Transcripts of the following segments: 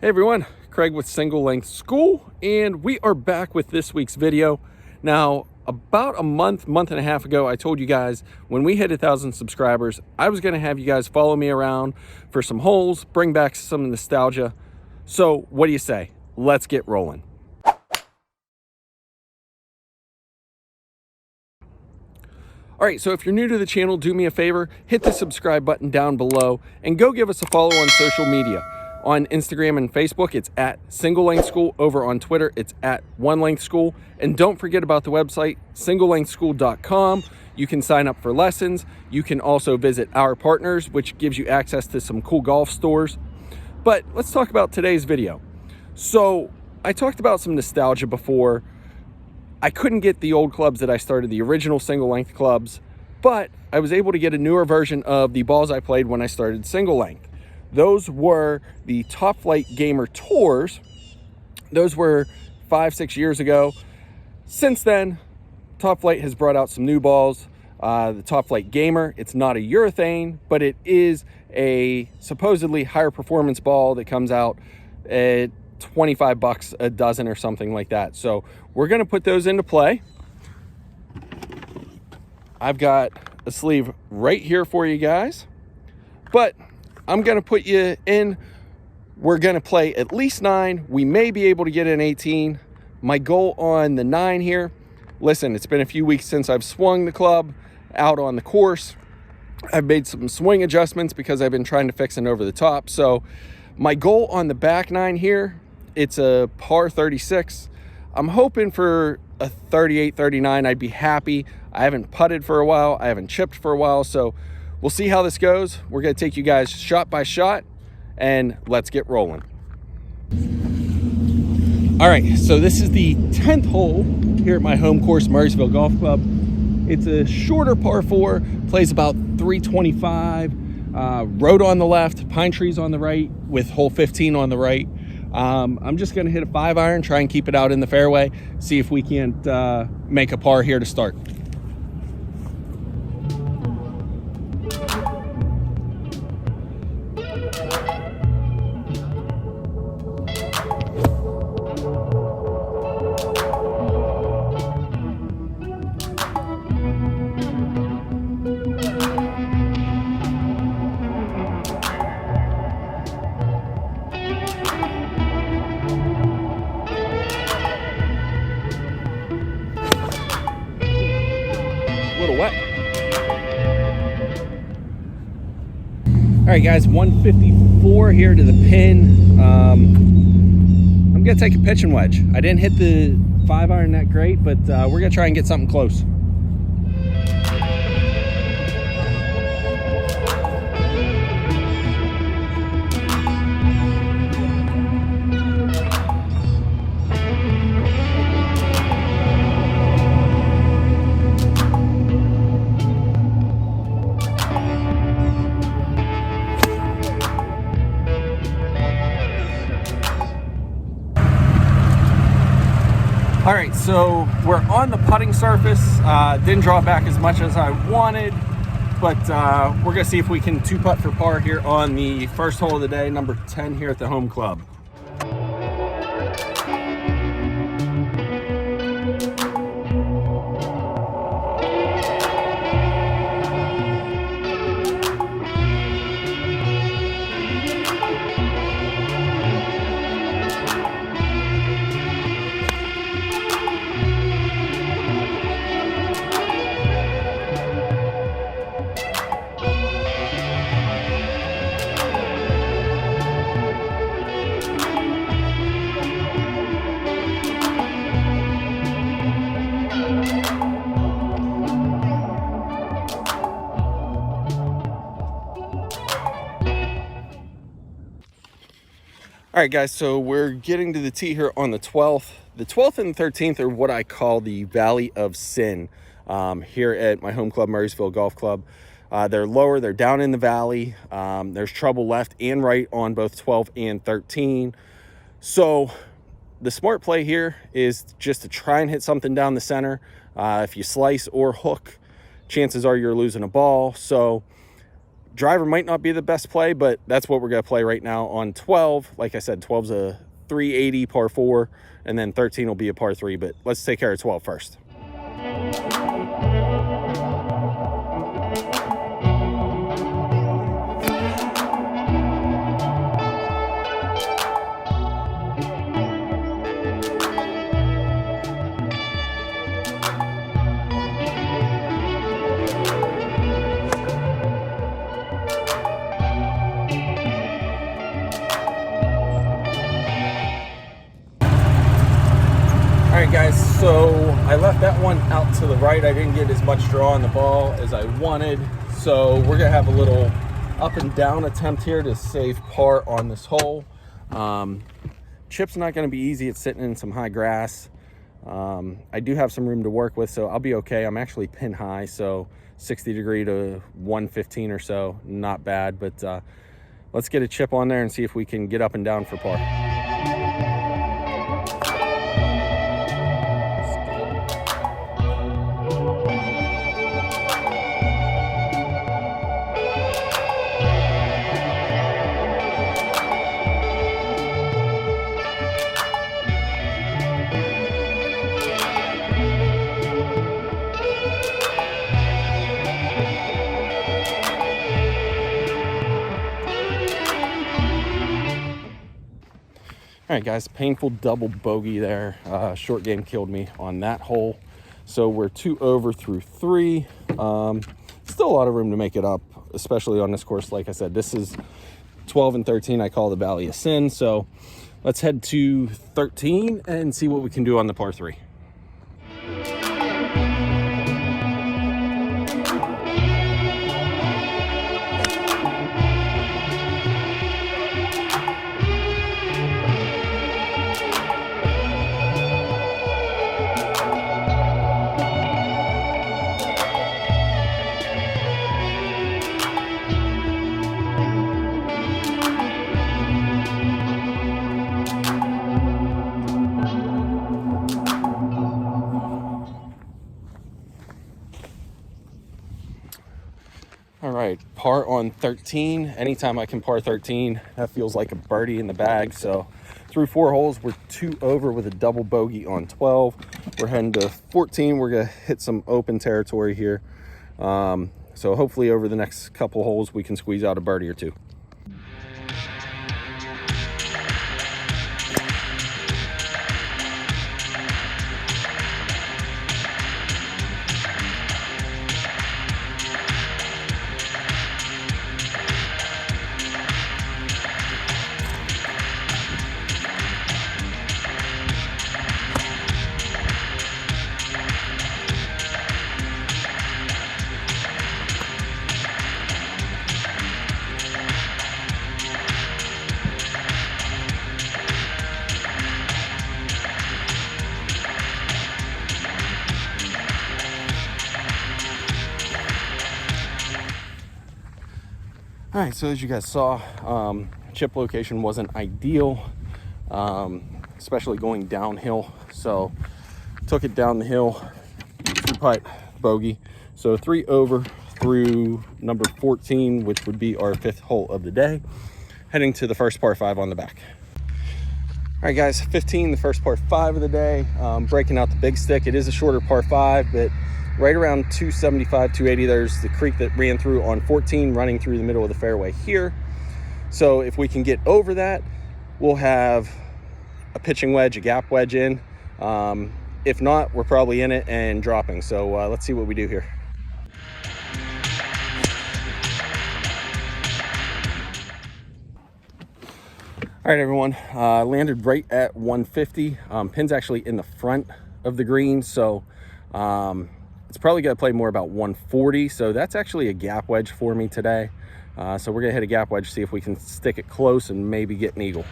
Hey everyone, Craig with Single Length School, and we are back with this week's video. Now, about a month and a half ago, I told you guys when we hit 1,000 subscribers, I was gonna have you guys follow me around for some holes, bring back some nostalgia. So what do you say? Let's get rolling. All right, so if you're new to the channel, do me a favor, hit the subscribe button down below and go give us a follow on social media. On Instagram and Facebook, it's at Single Length School. Over on Twitter, it's at One Length School. And don't forget about the website, singlelengthschool.com. You can sign up for lessons. You can also visit our partners, which gives you access to some cool golf stores. But let's talk about today's video. So I talked about some nostalgia before. I couldn't get the old clubs that I started, the original single length clubs, but I was able to get a newer version of the balls I played when I started single length. Those were the Top Flight Gamer Tours. Those were 5-6 years ago. Since then, Top Flight has brought out some new balls. The Top Flight Gamer, it's not a urethane, but it is a supposedly higher performance ball that comes out at 25 bucks a dozen or something like that. So we're gonna put those into play. I've got a sleeve right here for you guys, but I'm gonna put you in. We're gonna play at least 9. We may be able to get an 18. My goal on the 9 here, listen, it's been a few weeks since I've swung the club out on the course. I've made some swing adjustments because I've been trying to fix it over the top. So my goal on the back 9 here, it's a par 36. I'm hoping for a 38, 39. I'd be happy. I haven't putted for a while. I haven't chipped for a while. So we'll see how this goes. We're going to take you guys shot by shot, and let's get rolling. All right, so this is the 10th hole here at my home course, Murraysville Golf Club. It's a shorter par 4, plays about 325. Road on the left, pine trees on the right, with hole 15 on the right. I'm just going to hit a 5-iron, try and keep it out in the fairway, see if we can't make a par here to start. Little wet. All right, guys, 154 here to the pin. I'm gonna take a pitching wedge. I didn't hit the 5-iron that great, but we're gonna try and get something close. All right, so we're on the putting surface. Didn't draw back as much as I wanted, but we're gonna see if we can 2-putt for par here on the first hole of the day, number 10 here at the home club. All right, guys, so we're getting to the tee here on the 12th. The 12th and the 13th are what I call the Valley of Sin here at my home club, Murraysville Golf Club. They're lower, they're down in the valley. There's trouble left and right on both 12 and 13. So the smart play here is just to try and hit something down the center. If you slice or hook, chances are you're losing a ball. So Driver might not be the best play, but that's what we're going to play right now on 12. Like I said, 12's a 380 par 4, and then 13 will be a par 3, but let's take care of 12 first. All right, guys, so I left that one out to the right. I didn't get as much draw on the ball as I wanted, so we're gonna have a little up and down attempt here to save par on this hole. Chip's not gonna be easy. It's sitting in some high grass. I do have some room to work with, so I'll be okay. I'm actually pin high, so 60 degree to 115 or so, not bad, but let's get a chip on there and see if we can get up and down for par. All right, guys, painful double bogey there. Short game killed me on that hole. So we're 2 over through 3. Still a lot of room to make it up, especially on this course. Like I said, this is 12 and 13. I call the Valley of Sin. So let's head to 13 and see what we can do on the par 3. All right, par on 13. Anytime I can par 13, that feels like a birdie in the bag. So through 4 holes, we're 2 over with a double bogey on 12. We're heading to 14. We're gonna hit some open territory here. So hopefully over the next couple holes, we can squeeze out a birdie or 2. All right, so as you guys saw, chip location wasn't ideal, especially going downhill. So took it down the hill, 2-putt bogey. So 3 over through number 14, which would be our 5th hole of the day, heading to the first par 5 on the back. All right, guys, 15, the first par 5 of the day. Breaking out the big stick. It is a shorter par 5, but right around 275, 280, there's the creek that ran through on 14, running through the middle of the fairway here. So if we can get over that, we'll have a pitching wedge, a gap wedge in. If not, we're probably in it and dropping. So let's see what we do here. All right, everyone, landed right at 150. Pin's actually in the front of the green, so it's probably gonna play more about 140. So that's actually a gap wedge for me today. So we're gonna hit a gap wedge, see if we can stick it close and maybe get an eagle.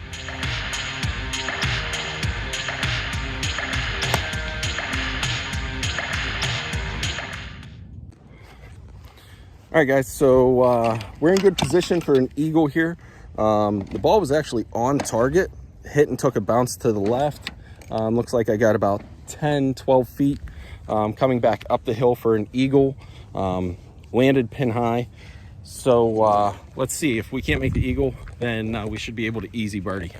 All right, guys, so we're in good position for an eagle here. The ball was actually on target, hit and took a bounce to the left. Looks like I got about 10, 12 feet coming back up the hill for an eagle. Landed pin high. So let's see. If we can't make the eagle, then we should be able to easy birdie.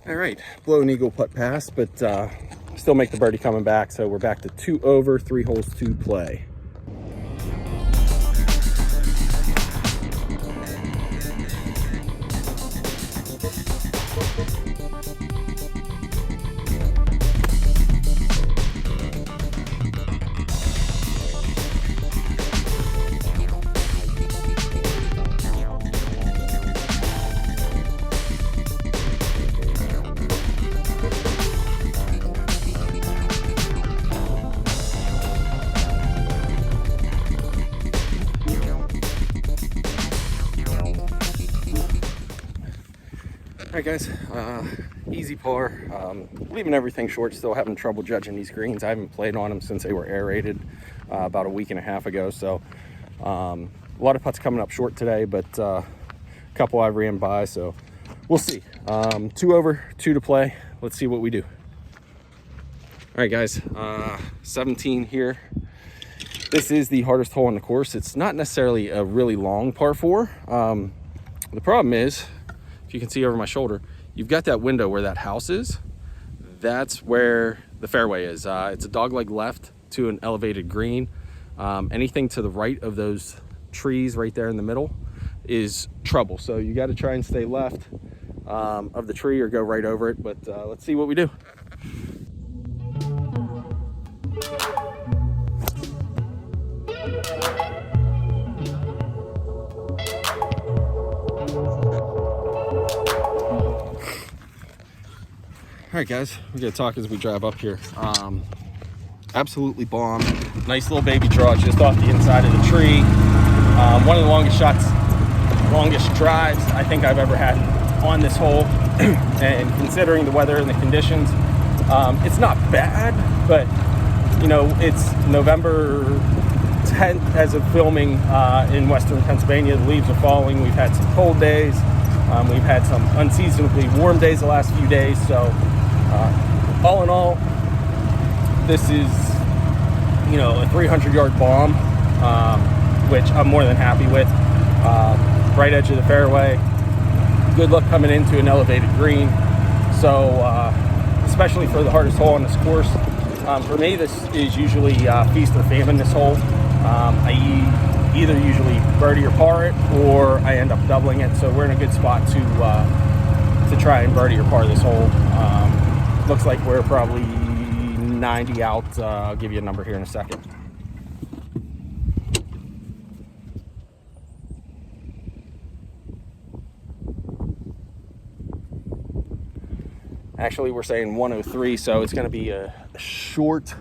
All right, blow an eagle putt pass, but still make the birdie coming back. So we're back to 2 over, 3 holes to play. All right, guys, easy par. Leaving everything short, still having trouble judging these greens. I haven't played on them since they were aerated about a week and a half ago. So a lot of putts coming up short today, but a couple I ran by, so we'll see. 2 over, 2 to play. Let's see what we do. All right, guys, 17 here. This is the hardest hole on the course. It's not necessarily a really long par 4. The problem is, if you can see over my shoulder, you've got that window where that house is. That's where the fairway is. It's a dogleg left to an elevated green. Anything to the right of those trees right there in the middle is trouble. So you got to try and stay left of the tree or go right over it. But let's see what we do. All right, guys, we're gonna talk as we drive up here. Absolutely bomb. Nice little baby draw just off the inside of the tree. One of the longest drives I think I've ever had on this hole. And considering the weather and the conditions, it's not bad, but you know, it's November 10th as of filming in Western Pennsylvania. The leaves are falling. We've had some cold days. We've had some unseasonably warm days the last few days. So all in all, this is, you know, a 300-yard bomb, which I'm more than happy with. Right edge of the fairway. Good luck coming into an elevated green. So especially for the hardest hole on this course, for me, this is usually feast or famine, this hole. I either usually birdie or par it, or I end up doubling it. So we're in a good spot to try and birdie or par this hole. Looks like we're probably 90 out. I'll give you a number here in a second. Actually, we're saying 103, so it's going to be a short,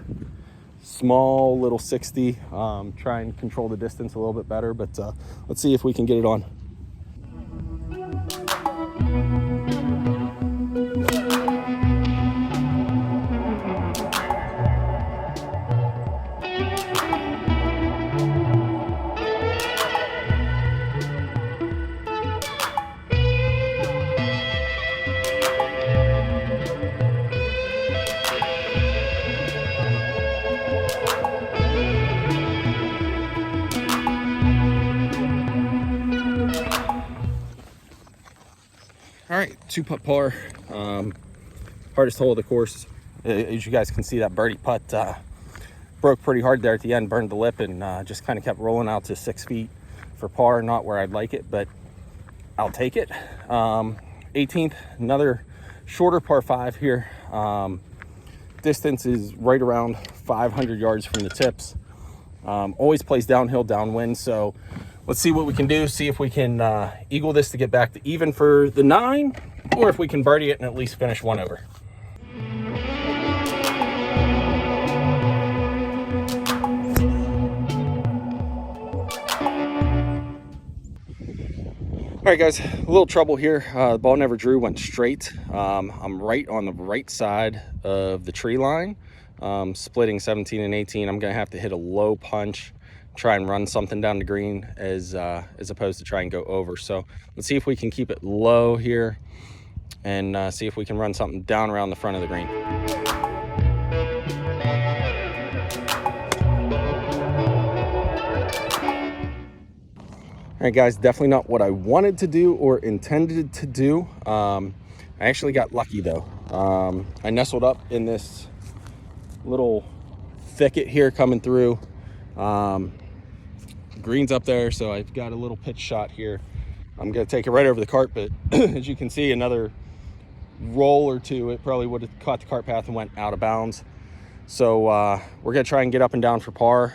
small little 60. Try and control the distance a little bit better, but let's see if we can get it on. All right, 2-putt par, hardest hole of the course. As you guys can see, that birdie putt broke pretty hard there at the end, burned the lip, and just kind of kept rolling out to 6 feet for par. Not where I'd like it, but I'll take it. 18th, another shorter par 5 here. Distance is right around 500 yards from the tips. Always plays downhill, downwind, so let's see what we can do. See if we can eagle this to get back to even for the 9, or if we can birdie it and at least finish 1 over. All right, guys, a little trouble here. The ball never drew, went straight. I'm right on the right side of the tree line, splitting 17 and 18. I'm gonna have to hit a low punch try and run something down the green as opposed to try and go over. So let's see if we can keep it low here and see if we can run something down around the front of the green. All right, guys, definitely not what I wanted to do or intended to do. I actually got lucky, though. I nestled up in this little thicket here coming through. Green's up there, so I've got a little pitch shot here. I'm going to take it right over the cart, but as you can see, another roll or two, it probably would have caught the cart path and went out of bounds. So we're going to try and get up and down for par.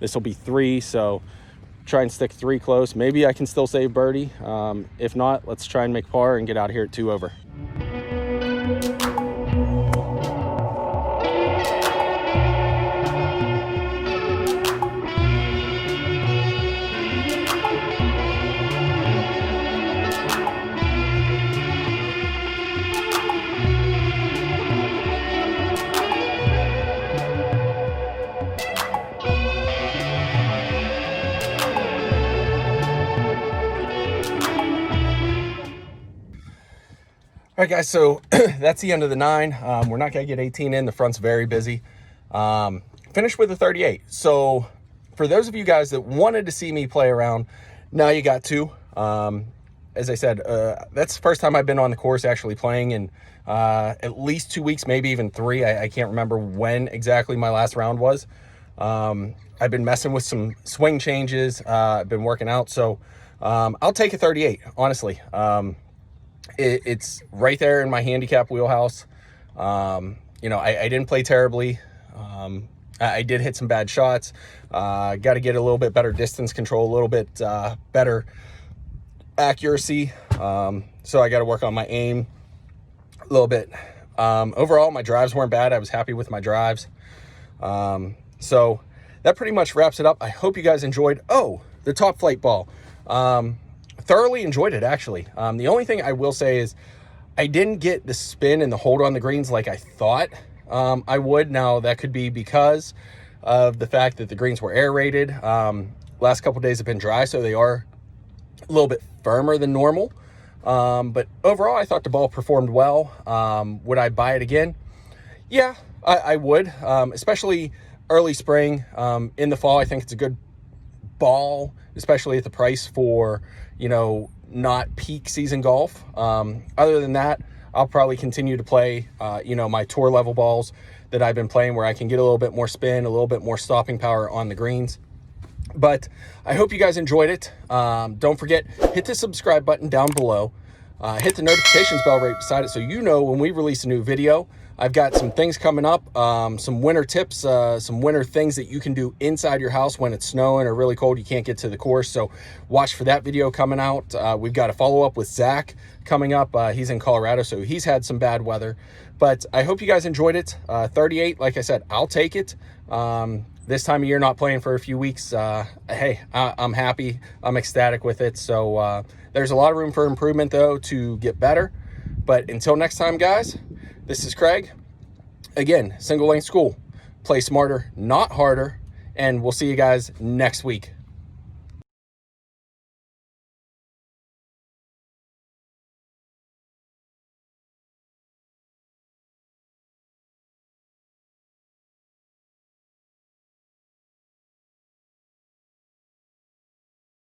This will be 3, so try and stick 3 close. Maybe I can still save birdie. If not, let's try and make par and get out of here at 2 over. All right, guys, so that's the end of the 9. We're not going to get 18 in. The front's very busy. Finished with a 38. So for those of you guys that wanted to see me play around, now you got to. As I said, that's the first time I've been on the course actually playing in at least 2 weeks, maybe even 3. I can't remember when exactly my last round was. I've been messing with some swing changes. I've been working out. So I'll take a 38, honestly. It's right there in my handicap wheelhouse. You know, I didn't play terribly. I did hit some bad shots. Got to get a little bit better distance control, a little bit better accuracy. So I got to work on my aim a little bit. Overall, my drives weren't bad. I was happy with my drives. So that pretty much wraps it up. I hope you guys enjoyed. Oh, the top flight ball. Thoroughly enjoyed it, actually. The only thing I will say is I didn't get the spin and the hold on the greens like I thought I would. Now, that could be because of the fact that the greens were aerated. Last couple days have been dry, so they are a little bit firmer than normal. But overall, I thought the ball performed well. Would I buy it again? Yeah, I would, especially early spring. In the fall, I think it's a good ball, especially at the price for, you know, not peak season golf. Other than that, I'll probably continue to play, you know, my tour level balls that I've been playing where I can get a little bit more spin, a little bit more stopping power on the greens. But I hope you guys enjoyed it. Don't forget, hit the subscribe button down below. Hit the notifications bell right beside it so you know when we release a new video. I've got some things coming up, some winter tips, some winter things that you can do inside your house when it's snowing or really cold. You can't get to the course, so watch for that video coming out. We've got a follow-up with Zach coming up. He's in Colorado, so he's had some bad weather. But I hope you guys enjoyed it. 38, like I said, I'll take it. This time of year, not playing for a few weeks, hey, I'm happy. I'm ecstatic with it. So there's a lot of room for improvement, though, to get better. But until next time, guys, this is Craig. Again, Single Length School. Play smarter, not harder. And we'll see you guys next week.